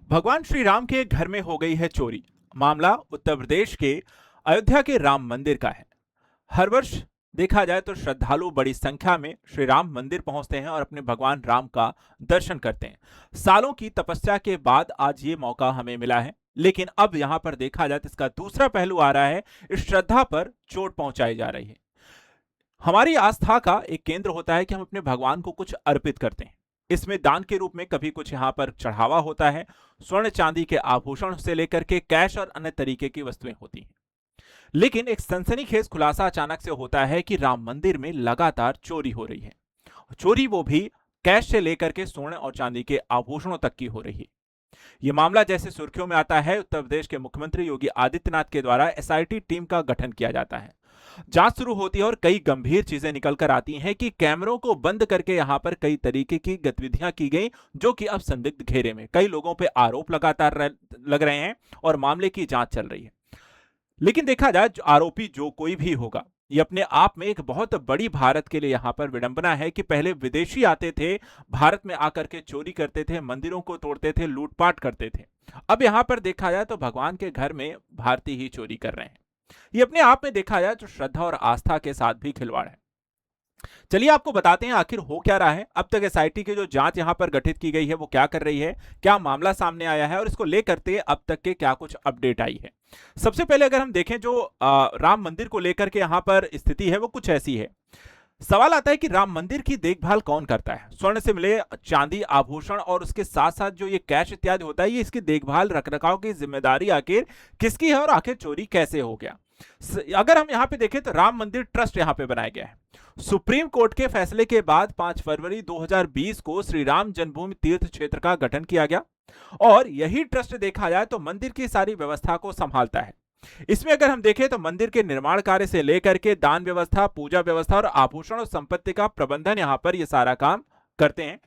भगवान श्री राम के घर में हो गई है चोरी। मामला उत्तर प्रदेश के अयोध्या के राम मंदिर का है। हर वर्ष देखा जाए तो श्रद्धालु बड़ी संख्या में श्री राम मंदिर पहुंचते हैं और अपने भगवान राम का दर्शन करते हैं। सालों की तपस्या के बाद आज ये मौका हमें मिला है, लेकिन अब यहां पर देखा जाए तो इसका दूसरा पहलू आ रहा है। इस श्रद्धा पर चोट पहुंचाई जा रही है। हमारी आस्था का एक केंद्र होता है कि हम अपने भगवान को कुछ अर्पित करते हैं। इसमें दान के रूप में कभी कुछ यहाँ पर चढ़ावा होता है। स्वर्ण चांदी के आभूषण से लेकर के कैश और अन्य तरीके की वस्तुएं होती हैं। लेकिन एक सनसनीखेज खुलासा अचानक से होता है कि राम मंदिर में लगातार चोरी हो रही है। चोरी वो भी कैश से लेकर के स्वर्ण और चांदी के आभूषणों तक की हो रही है। यह मामला जैसे सुर्खियों में आता है, उत्तर प्रदेश के मुख्यमंत्री योगी आदित्यनाथ के द्वारा एसआईटी टीम का गठन किया जाता है। जांच शुरू होती है और कई गंभीर चीजें निकल कर आती हैं कि कैमरों को बंद करके यहां पर कई तरीके की गतिविधियां की गई, जो कि अब संदिग्ध घेरे में। कई लोगों पे आरोप लगातार लग रहे हैं और मामले की जांच चल रही है। लेकिन देखा जाए, आरोपी जो कोई भी होगा, ये अपने आप में एक बहुत बड़ी भारत के लिए यहां पर विडंबना है कि पहले विदेशी आते थे, भारत में आकर के चोरी करते थे, मंदिरों को तोड़ते थे, लूटपाट करते थे। अब यहां पर देखा जाए तो भगवान के घर में भारतीय ही चोरी कर रहे हैं। ये अपने आप में देखा जाए तो श्रद्धा और आस्था के साथ भी खिलवाड़ है। चलिए आपको बताते हैं आखिर हो क्या रहा है। अब तक एसआईटी की जो जांच यहां पर गठित की गई है वो क्या कर रही है, क्या मामला सामने आया है और इसको लेकर के अब तक के क्या कुछ अपडेट आई है। सबसे पहले अगर हम देखें, जो राम मंदिर को लेकर के यहां पर स्थिति है वो कुछ ऐसी है। सवाल आता है कि राम मंदिर की देखभाल कौन करता है। स्वर्ण से मिले चांदी आभूषण और उसके साथ साथ जो ये कैश इत्यादि होता है, ये इसकी देखभाल रखरखाव की जिम्मेदारी आखिर किसकी है और आखिर चोरी कैसे हो गया। अगर हम यहां पे देखें तो राम मंदिर ट्रस्ट यहां पे बनाया गया है। सुप्रीम कोर्ट के फैसले के बाद 5 फरवरी 2020 को श्री राम जन्मभूमि तीर्थ क्षेत्र का गठन किया गया और यही ट्रस्ट देखा जाए तो मंदिर की सारी व्यवस्था को संभालता है। इसमें अगर हम देखें तो मंदिर के निर्माण कार्य से लेकर के दान व्यवस्था, पूजा व्यवस्था और आभूषण और संपत्ति का प्रबंधन यहां पर ये सारा काम करते हैं।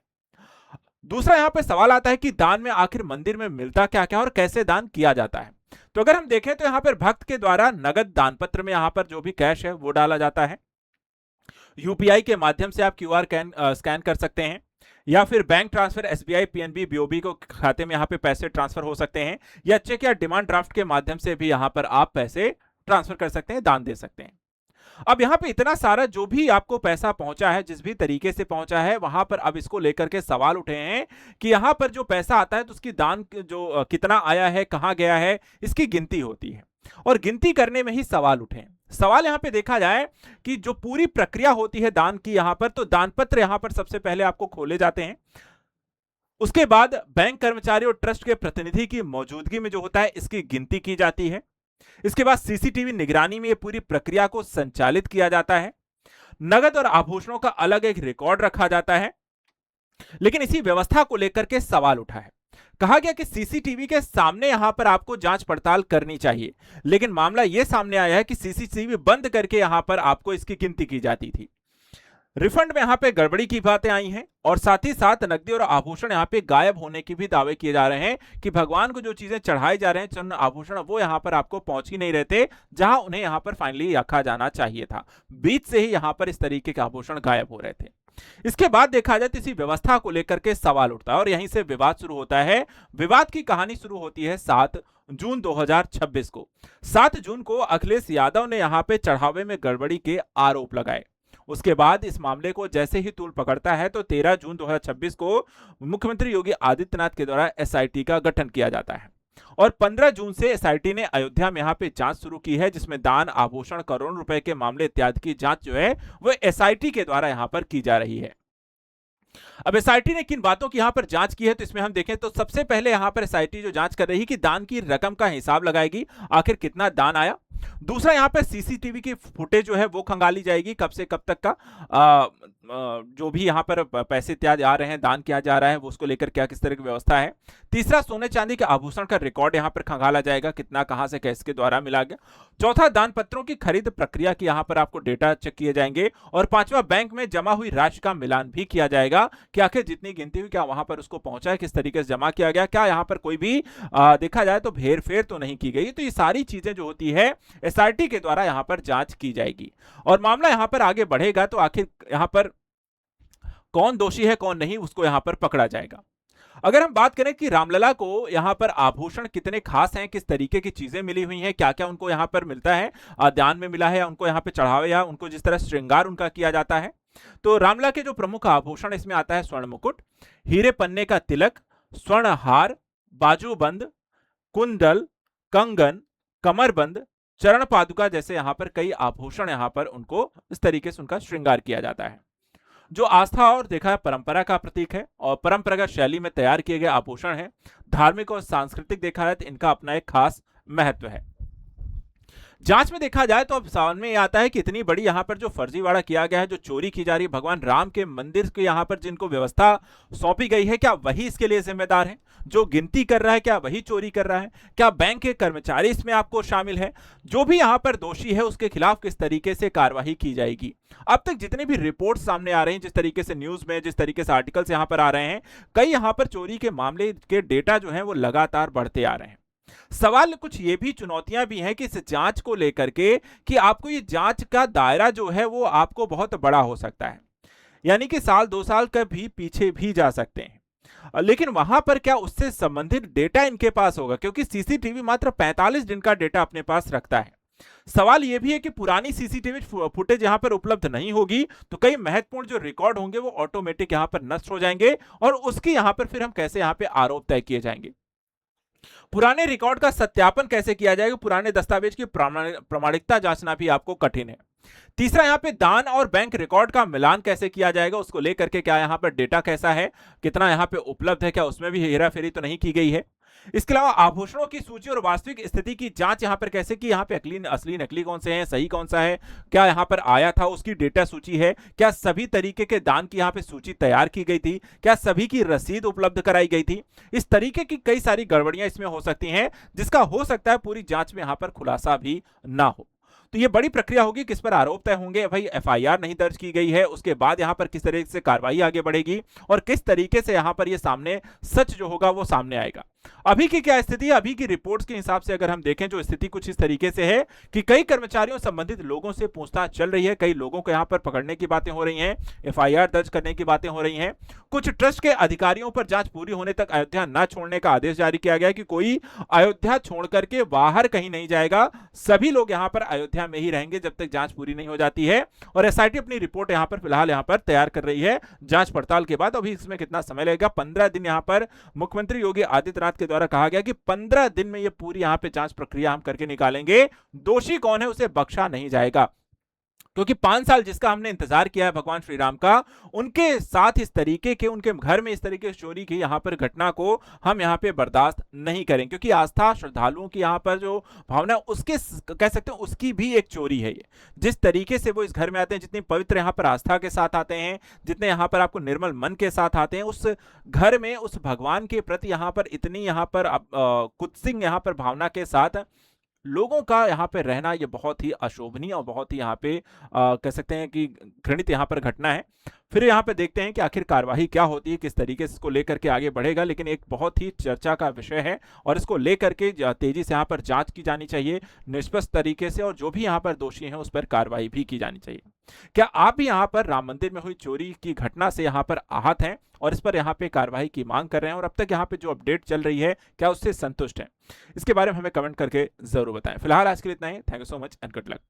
दूसरा यहां पर सवाल आता है कि दान में आखिर मंदिर में मिलता क्या क्या और कैसे दान किया जाता है। तो अगर हम देखें तो यहां पर भक्त के द्वारा नगद दान पत्र में यहां पर जो भी कैश है वो डाला जाता है। यूपीआई के माध्यम से आप क्यूआर स्कैन कर सकते हैं या फिर bank transfer, SBI, PNB, BOB को खाते में यहां पे पैसे ट्रांसफर हो सकते हैं या चेक या डिमांड ड्राफ्ट के माध्यम से भी यहां पर आप पैसे ट्रांसफर कर सकते हैं, दान दे सकते हैं। अब यहां पे इतना सारा जो भी आपको पैसा पहुंचा है, जिस भी तरीके से पहुंचा है, वहां पर अब इसको लेकर के सवाल उठे हैं कि यहां पर जो पैसा आता है तो उसकी दान जो कितना आया है, कहां गया है, इसकी गिनती होती है और गिनती करने में ही सवाल उठे हैं। सवाल यहां पे देखा जाए कि जो पूरी प्रक्रिया होती है दान की, यहां पर तो दान पत्र यहां पर सबसे पहले आपको खोले जाते हैं। उसके बाद बैंक कर्मचारी और ट्रस्ट के प्रतिनिधि की मौजूदगी में जो होता है इसकी गिनती की जाती है। इसके बाद सीसीटीवी निगरानी में ये पूरी प्रक्रिया को संचालित किया जाता है। नगद और आभूषणों का अलग एक रिकॉर्ड रखा जाता है। लेकिन इसी व्यवस्था को लेकर के सवाल उठा है। कहा गया कि सीसीटीवी के सामने यहां पर आपको जांच पड़ताल करनी चाहिए, लेकिन मामला यह सामने आया है कि सीसीटीवी बंद करके यहां पर आपको इसकी गिनती की जाती थी। रिफंड में यहां पे गड़बड़ी की बातें आई हैं और साथ ही साथ नकदी और आभूषण यहां पे गायब होने की भी दावे किए जा रहे हैं कि भगवान को जो चीजें चढ़ाए जा रहे हैं, चंद आभूषण, वो यहां पर आपको पहुंच ही नहीं रहते जहां उन्हें यहां पर फाइनली रखा जाना चाहिए था। बीच से ही यहां पर इस तरीके के आभूषण गायब हो रहे थे। इसके बाद देखा जाए तो इसी व्यवस्था को लेकर के सवाल उठता है और यहीं से विवाद शुरू होता है। विवाद की कहानी शुरू होती है 7 जून 2026 को। 7 जून को अखिलेश यादव ने यहां पे चढ़ावे में गड़बड़ी के आरोप लगाए। उसके बाद इस मामले को जैसे ही तूल पकड़ता है तो 13 जून 2026 को मुख्यमंत्री योगी आदित्यनाथ के द्वारा एसआईटी का गठन किया जाता है और 15 जून से एसआईटी ने अयोध्या में यहां पे जांच शुरू की है, जिसमें दान, आभूषण, करोड़ों रुपए के मामले इत्यादि की जांच जो है वो एसआईटी के द्वारा यहां पर की जा रही है। अब एसआईटी ने किन बातों की यहां पर जांच की है तो इसमें हम देखें तो सबसे पहले यहां पर एसआईटी जो जांच कर रही है कि दान की रकम का हिसाब लगाएगी, आखिर कितना दान आया। दूसरा, यहां पर सीसीटीवी की फुटेज जो है वो खंगाली जाएगी, कब से कब तक का जो भी यहां पर पैसे इत्यादि आ रहे हैं, दान किया जा रहा है, वो उसको लेकर क्या किस तरह की व्यवस्था है। तीसरा, सोने चांदी के आभूषण का रिकॉर्ड यहां पर खंगाला जाएगा, कितना कहां से कैसे द्वारा मिला गया। चौथा, दान पत्रों की खरीद प्रक्रिया की यहां पर आपको डेटा चेक किए जाएंगे और पांचवा, बैंक में जमा हुई राशि का मिलान भी किया जाएगा कि आखिर जितनी गिनती हुई क्या वहां पर उसको पहुंचा है, किस तरीके से जमा किया गया, क्या यहां पर कोई भी देखा जाए तो हेर फेर तो नहीं की गई। तो ये सारी चीजें जो होती है एसआईटी के द्वारा यहां पर जांच की जाएगी और मामला यहां पर आगे बढ़ेगा तो आखिर यहां पर कौन दोषी है कौन नहीं उसको यहां पर पकड़ा जाएगा। अगर हम बात करें कि रामलला को यहाँ पर आभूषण कितने खास हैं, किस तरीके की चीजें मिली हुई हैं, क्या क्या उनको यहाँ पर मिलता है, दान में मिला है, उनको यहाँ पे चढ़ावे या उनको जिस तरह श्रृंगार उनका किया जाता है। तो रामलला के जो प्रमुख आभूषण इसमें आता है स्वर्ण मुकुट, हीरे पन्ने का तिलक, स्वर्ण हार, बाजूबंद, कुंडल, कंगन, कमरबंद, चरण पादुका जैसे यहाँ पर कई आभूषण यहाँ पर उनको इस तरीके से उनका श्रृंगार किया जाता है, जो आस्था और देखा है परंपरा का प्रतीक है और परंपरागत शैली में तैयार किए गए आभूषण है। धार्मिक और सांस्कृतिक देखा है तो इनका अपना एक खास महत्व है। जांच में देखा जाए तो अब सामने में ये आता है कि इतनी बड़ी यहाँ पर जो फर्जीवाड़ा किया गया है, जो चोरी की जा रही है भगवान राम के मंदिर के यहाँ पर जिनको व्यवस्था सौंपी गई है, क्या वही इसके लिए जिम्मेदार है? जो गिनती कर रहा है क्या वही चोरी कर रहा है? क्या बैंक के कर्मचारी इसमें आपको शामिल है? जो भी यहाँ पर दोषी है उसके खिलाफ किस तरीके से कार्रवाई की जाएगी? अब तक जितने भी रिपोर्ट सामने आ रहे हैं, जिस तरीके से न्यूज में, जिस तरीके से आर्टिकल्स यहाँ पर आ रहे हैं, कई यहाँ पर चोरी के मामले के डेटा जो है वो लगातार बढ़ते आ रहे हैं। सवाल कुछ ये भी, चुनौतियां भी हैं कि इस जांच को लेकर के कि आपको ये जांच का दायरा जो है वो आपको बहुत बड़ा हो सकता है, यानी कि साल 2 साल का भी पीछे भी जा सकते हैं। लेकिन वहां पर क्या उससे संबंधित डेटा इनके पास होगा? क्योंकि सीसीटीवी मात्र 45 दिन का डेटा अपने पास रखता है। सवाल यह भी है कि पुरानी सीसीटीवी फुटेज यहां पर उपलब्ध नहीं होगी तो कई महत्वपूर्ण जो रिकॉर्ड होंगे वो ऑटोमेटिक यहां पर नष्ट हो जाएंगे और उसकी यहां पर फिर हम कैसे यहां पे आरोप तय किए जाएंगे? पुराने रिकॉर्ड का सत्यापन कैसे किया जाएगा? पुराने दस्तावेज की प्रामाणिकता जांचना भी आपको कठिन है। तीसरा, यहां पे दान और बैंक रिकॉर्ड का मिलान कैसे किया जाएगा, उसको लेकर के क्या यहां पर डेटा कैसा है, कितना यहां पे उपलब्ध है, क्या उसमें भी हेराफेरी तो नहीं की गई है? इसके अलावा आभूषणों की सूची और वास्तविक स्थिति की जांच यहां पर कैसे की, यहां पे असली नकली कौन से हैं, सही कौन सा है, क्या यहां पर आया था उसकी डेटा सूची है, क्या सभी तरीके के दान की यहां पे सूची तैयार की गई थी, क्या सभी की रसीद उपलब्ध कराई गई थी? इस तरीके की कई सारी गड़बड़ियां इसमें हो सकती हैं, जिसका हो सकता है पूरी जांच में यहां पर खुलासा भी ना हो। तो ये बड़ी प्रक्रिया होगी, किस पर आरोप तय होंगे, भाई एफआईआर नहीं दर्ज की गई है, उसके बाद यहां पर किस तरीके से कार्रवाई आगे बढ़ेगी और किस तरीके से यहां पर ये सामने सच जो होगा वो सामने आएगा। अभी की क्या स्थिति है? अभी की रिपोर्ट्स के हिसाब से अगर हम देखें जो स्थिति कुछ इस तरीके से है कि कई कर्मचारियों संबंधित लोगों से पूछताछ चल रही है, कई लोगों को यहां पर पकड़ने की बातें हो रही हैं, एफआईआर दर्ज करने की बातें हो रही हैं। कुछ ट्रस्ट के अधिकारियों पर जांच पूरी होने तक अयोध्या न छोड़ने का आदेश जारी किया गया कि कोई अयोध्या छोड़ करके बाहर कहीं नहीं जाएगा, सभी लोग यहां पर अयोध्या में ही रहेंगे जब तक जांच पूरी नहीं हो जाती है। और एसआईटी अपनी रिपोर्ट यहां पर फिलहाल यहां पर तैयार कर रही है जांच पड़ताल के बाद। अभी इसमें कितना समय लगेगा? 15 दिन यहां पर मुख्यमंत्री योगी आदित्यनाथ के द्वारा कहा गया कि 15 दिन में ये पूरी यहां पे जांच प्रक्रिया हम करके निकालेंगे, दोषी कौन है उसे बख्शा नहीं जाएगा। क्योंकि 5 साल जिसका हमने इंतजार किया है भगवान श्री राम का, उनके साथ इस तरीके के, उनके घर में इस तरीके से चोरी की यहां पर घटना को हम यहां पे बर्दाश्त नहीं करें, क्योंकि आस्था श्रद्धालुओं की यहां पर जो भावना उसके कह सकते हैं उसकी भी एक चोरी है ये। जिस तरीके से वो इस घर में आते हैं, जितनी पवित्र यहां पर आस्था के साथ आते हैं, जितने यहां पर आपको निर्मल मन के साथ आते हैं, उस घर में उस भगवान के प्रति यहां पर इतनी यहां पर कुत्सित यहां पर भावना के साथ लोगों का यहाँ पे रहना, ये बहुत ही अशोभनीय और बहुत ही यहाँ पे कह सकते हैं कि घृणित यहाँ पर घटना है। फिर यहाँ पे देखते हैं कि आखिर कार्यवाही क्या होती है, किस तरीके से इसको लेकर के आगे बढ़ेगा, लेकिन एक बहुत ही चर्चा का विषय है और इसको लेकर के तेजी से यहाँ पर जांच की जानी चाहिए निष्पक्ष तरीके से, और जो भी यहाँ पर दोषी हैं उस पर कार्रवाई भी की जानी चाहिए। क्या आप भी यहाँ पर राम मंदिर में हुई चोरी की घटना से यहाँ पर आहत हैं और इस पर यहाँ पे कार्रवाई की मांग कर रहे हैं, और अब तक यहाँ पे जो अपडेट चल रही है क्या उससे संतुष्ट हैं? इसके बारे में हमें कमेंट करके जरूर बताएं। फिलहाल आज के लिए इतना ही। Thank you so much and good luck.